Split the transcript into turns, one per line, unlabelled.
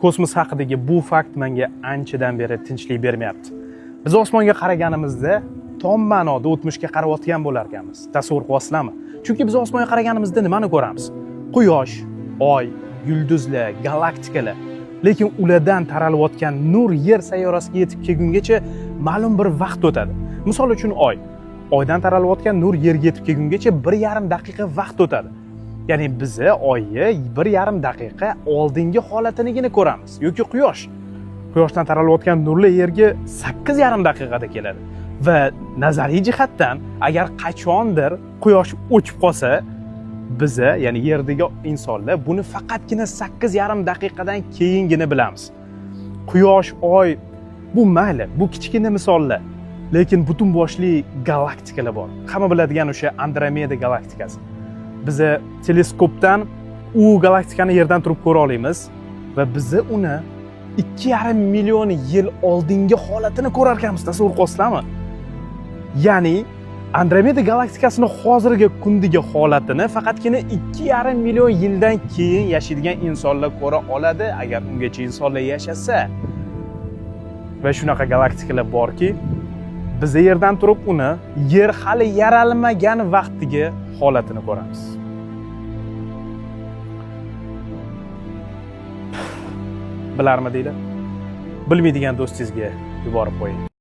kosmos haqidagi bu fakt menga anchadan beri tinchlik bermayapti. Biz osmonga qaraganimizda tom ma'noda o'tmishga qarayotgan bo'lar ekanmiz. Tasavvur qilasizlarmi? Chunki biz osmonga qaraganimizda nimani ko'ramiz? Quyosh, oy, yulduzlar, galaktikalar. Lekin ulardan taralayotgan nur yer sayyorasiga yetib kelgungacha ma'lum bir vaqt o'tadi. Misol uchun oy. Oydan taralayotgan nur yerga yetib kelgungacha 1,5 daqiqa vaqt o'tadi. Ya'ni biz oyni 1,5 daqiqa oldingi holatinigina ko'ramiz yoki quyosh. Quyoshdan taralayotgan nurlar yerga 8,5 daqiqada keladi. Va nazariy jihatdan agar qachondir quyosh o'chib qolsa, biz, ya'ni yerdagi insonlar buni faqatgina 8,5 daqiqadan keyingina bilamiz. Quyosh, oy bu mayli, bu kichkina misollar. Lekin butun boshli galaktikalar bor. Hamma biladigan o'sha Andromeda galaktikasi. Biz teleskopdan u galaktikani yerdan turib ko'ra olamiz va biz uni 2,5 million yil oldingi holatini ko'rar ekanmiz. Tasavvur qilasizlarmi? Ya'ni Andromeda galaktikasini hozirgi kundagi holatini faqatgina 2,5 million yildan keyin yashaydigan insonlar ko'ra oladi, agar ungacha insonlar yashasa. Va shunaqa galaktikalar borki, biz yerdan turib uni yer hali yaralmagan vaqtdagi holatini ko'ramiz. Bilarmidinglar? Bilmaydigan do'stingizga yuborib qo'ying.